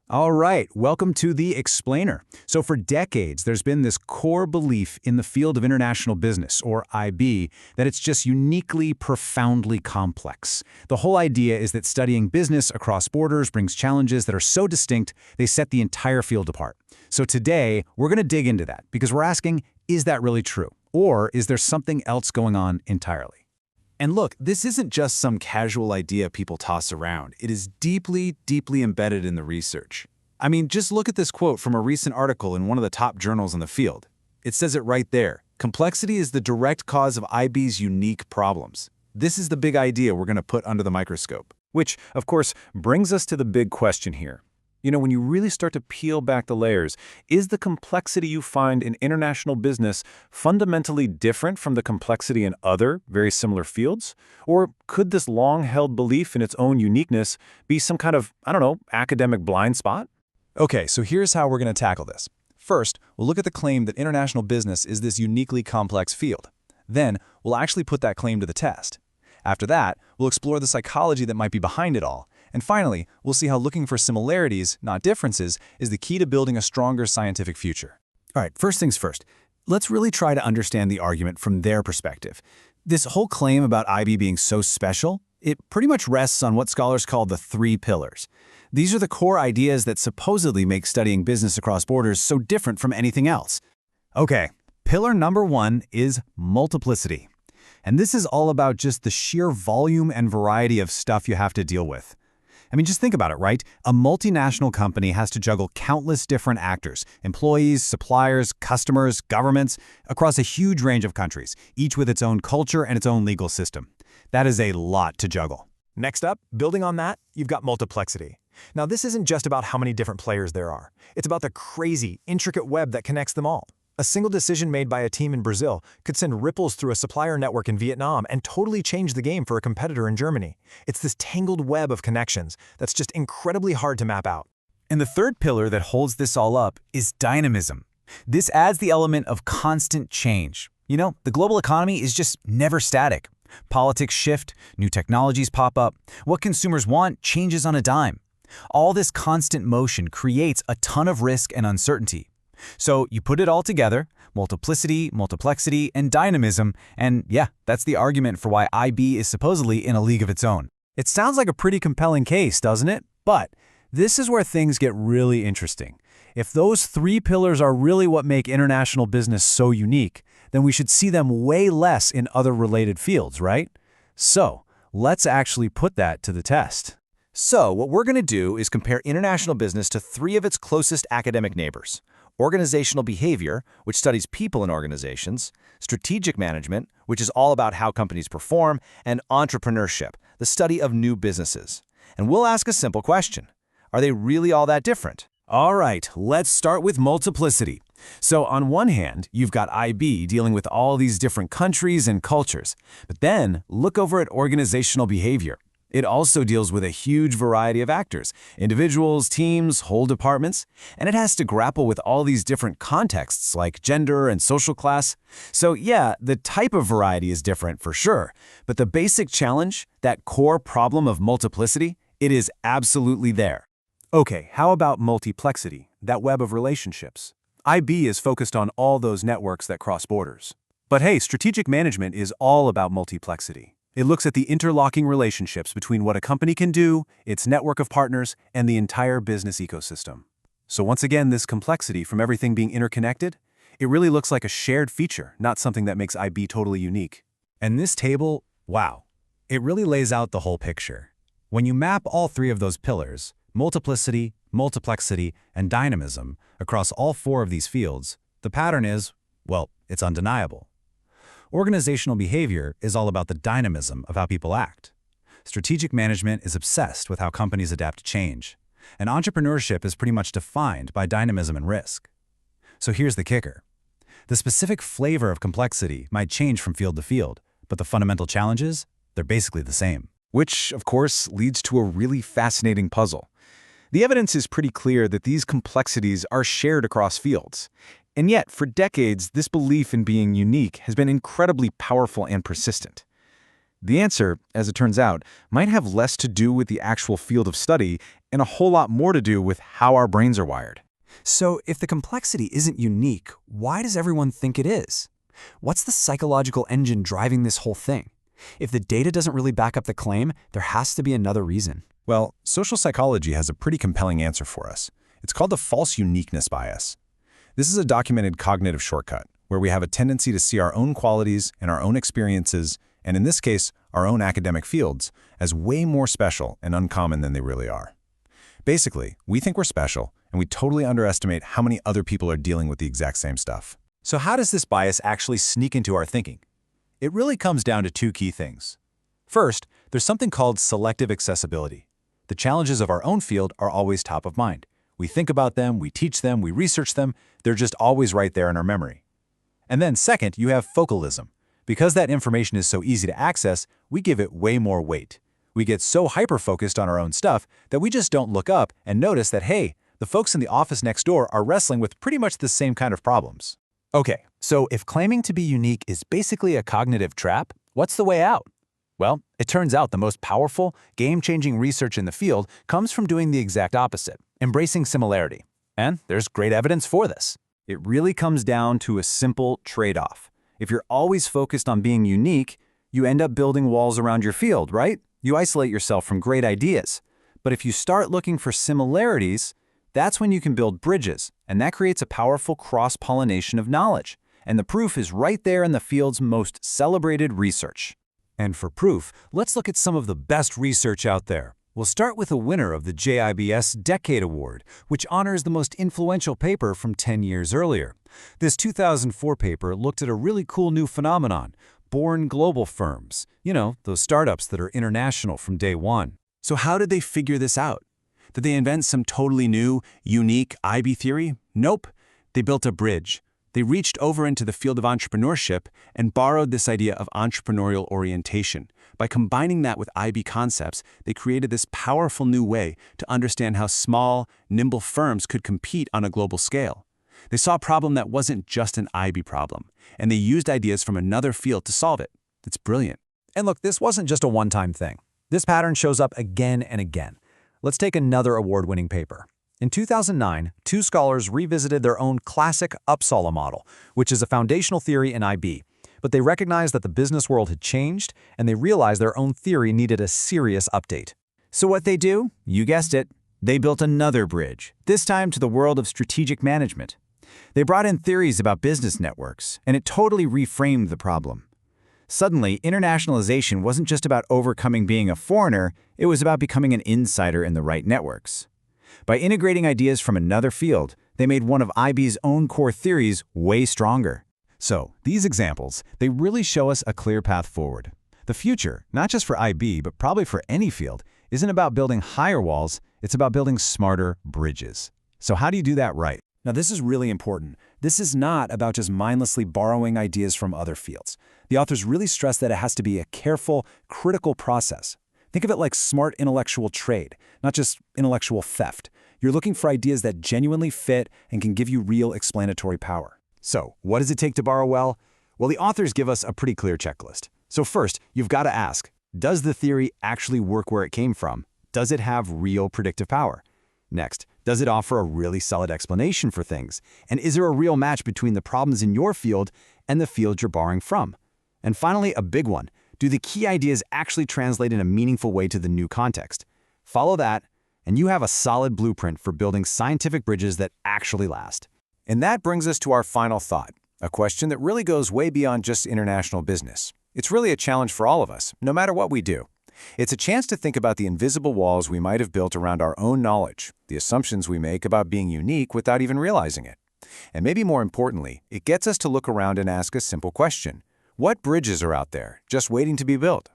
All right, welcome to The Explainer. So for decades, there's been this core belief in the field of international business, or IB, that it's just uniquely, profoundly complex. The whole idea is that studying business across borders brings challenges that are so distinct, they set the entire field apart. So today, we're going to dig into that, because we're asking, is that really true? Or is there something else going on entirely? And look, this isn't just some casual idea people toss around. It is deeply, deeply embedded in the research. I mean, just look at this quote from a recent article in one of the top journals in the field. It says it right there. Complexity is the direct cause of IB's unique problems. This is the big idea we're going to put under the microscope. Which, of course, brings us to the big question here. When you really start to peel back the layers, is the complexity you find in international business fundamentally different from the complexity in other, very similar fields? Or could this long-held belief in its own uniqueness be some kind of, academic blind spot? Okay, so here's how we're going to tackle this. First, we'll look at the claim that international business is this uniquely complex field. Then, we'll actually put that claim to the test. After that, we'll explore the psychology that might be behind it all. And finally, we'll see how looking for similarities, not differences, is the key to building a stronger scientific future. All right, first things first. Let's really try to understand the argument from their perspective. This whole claim about IB being so special, it pretty much rests on what scholars call the three pillars. These are the core ideas that supposedly make studying business across borders so different from anything else. Okay, pillar number one is multiplicity. And this is all about just the sheer volume and variety of stuff you have to deal with. I mean, just think about it, right? A multinational company has to juggle countless different actors, employees, suppliers, customers, governments, across a huge range of countries, each with its own culture and its own legal system. That is a lot to juggle. Next up, building on that, you've got multiplexity. Now, this isn't just about how many different players there are. It's about the crazy, intricate web that connects them all. A single decision made by a team in Brazil could send ripples through a supplier network in Vietnam and totally change the game for a competitor in Germany. It's this tangled web of connections that's just incredibly hard to map out. And the third pillar that holds this all up is dynamism. This adds the element of constant change. The global economy is just never static. Politics shift, new technologies pop up. What consumers want changes on a dime. All this constant motion creates a ton of risk and uncertainty. So you put it all together, multiplicity, multiplexity, and dynamism, and yeah, that's the argument for why IB is supposedly in a league of its own. It sounds like a pretty compelling case, doesn't it? But this is where things get really interesting. If those three pillars are really what make international business so unique, then we should see them way less in other related fields, right? So let's actually put that to the test. So what we're going to do is compare international business to three of its closest academic neighbors: organizational behavior, which studies people in organizations; strategic management, which is all about how companies perform; and entrepreneurship, the study of new businesses. And we'll ask a simple question: are they really all that different? All right, let's start with multiplicity. So on one hand, you've got IB dealing with all these different countries and cultures. But then look over at organizational behavior. It also deals with a huge variety of actors, individuals, teams, whole departments, and it has to grapple with all these different contexts like gender and social class. So yeah, the type of variety is different for sure, but the basic challenge, that core problem of multiplicity, it is absolutely there. Okay, how about multiplexity, that web of relationships? IB is focused on all those networks that cross borders. But hey, strategic management is all about multiplexity. It looks at the interlocking relationships between what a company can do, its network of partners, and the entire business ecosystem. So once again, this complexity from everything being interconnected, it really looks like a shared feature, not something that makes IB totally unique. And this table, wow, it really lays out the whole picture. When you map all three of those pillars, multiplicity, multiplexity, and dynamism, across all four of these fields, the pattern is, well, it's undeniable. Organizational behavior is all about the dynamism of how people act. Strategic management is obsessed with how companies adapt to change. And entrepreneurship is pretty much defined by dynamism and risk. So here's the kicker. The specific flavor of complexity might change from field to field, but the fundamental challenges, they're basically the same. Which, of course, leads to a really fascinating puzzle. The evidence is pretty clear that these complexities are shared across fields. And yet, for decades, this belief in being unique has been incredibly powerful and persistent. The answer, as it turns out, might have less to do with the actual field of study and a whole lot more to do with how our brains are wired. So if the complexity isn't unique, why does everyone think it is? What's the psychological engine driving this whole thing? If the data doesn't really back up the claim, there has to be another reason. Well, social psychology has a pretty compelling answer for us. It's called the false uniqueness bias. This is a documented cognitive shortcut where we have a tendency to see our own qualities and our own experiences, and in this case, our own academic fields, as way more special and uncommon than they really are. Basically, we think we're special, and we totally underestimate how many other people are dealing with the exact same stuff. So how does this bias actually sneak into our thinking? It really comes down to two key things. First, there's something called selective accessibility. The challenges of our own field are always top of mind. We think about them, we teach them, we research them, they're just always right there in our memory. And then second, you have focalism. Because that information is so easy to access, we give it way more weight. We get so hyper-focused on our own stuff that we just don't look up and notice that, hey, the folks in the office next door are wrestling with pretty much the same kind of problems. Okay, so if claiming to be unique is basically a cognitive trap, what's the way out? Well, it turns out the most powerful, game-changing research in the field comes from doing the exact opposite, embracing similarity. And there's great evidence for this. It really comes down to a simple trade-off. If you're always focused on being unique, you end up building walls around your field, right? You isolate yourself from great ideas. But if you start looking for similarities, that's when you can build bridges, and that creates a powerful cross-pollination of knowledge. And the proof is right there in the field's most celebrated research. And for proof, let's look at some of the best research out there. We'll start with a winner of the JIBS Decade Award, which honors the most influential paper from 10 years earlier. This 2004 paper looked at a really cool new phenomenon, born global firms. You know, those startups that are international from day one. So how did they figure this out? Did they invent some totally new, unique IB theory? Nope. They built a bridge. They reached over into the field of entrepreneurship and borrowed this idea of entrepreneurial orientation. By combining that with IB concepts, they created this powerful new way to understand how small, nimble firms could compete on a global scale. They saw a problem that wasn't just an IB problem, and they used ideas from another field to solve it. It's brilliant. And look, this wasn't just a one-time thing. This pattern shows up again and again. Let's take another award-winning paper. In 2009, two scholars revisited their own classic Uppsala model, which is a foundational theory in IB. But they recognized that the business world had changed, and they realized their own theory needed a serious update. So what they do? You guessed it. They built another bridge, this time to the world of strategic management. They brought in theories about business networks, and it totally reframed the problem. Suddenly, internationalization wasn't just about overcoming being a foreigner, it was about becoming an insider in the right networks. By integrating ideas from another field, they made one of IB's own core theories way stronger. So, these examples, they really show us a clear path forward. The future, not just for IB, but probably for any field, isn't about building higher walls, it's about building smarter bridges. So how do you do that right? Now, this is really important. This is not about just mindlessly borrowing ideas from other fields. The authors really stress that it has to be a careful, critical process. Think of it like smart intellectual trade, not just intellectual theft. You're looking for ideas that genuinely fit and can give you real explanatory power. So, what does it take to borrow well? Well, the authors give us a pretty clear checklist. So first, you've got to ask, does the theory actually work where it came from? Does it have real predictive power? Next, does it offer a really solid explanation for things? And is there a real match between the problems in your field and the field you're borrowing from? And finally, a big one, do the key ideas actually translate in a meaningful way to the new context? Follow that, and you have a solid blueprint for building scientific bridges that actually last. And that brings us to our final thought, a question that really goes way beyond just international business. It's really a challenge for all of us, no matter what we do. It's a chance to think about the invisible walls we might have built around our own knowledge, the assumptions we make about being unique without even realizing it. And maybe more importantly, it gets us to look around and ask a simple question. What bridges are out there, just waiting to be built?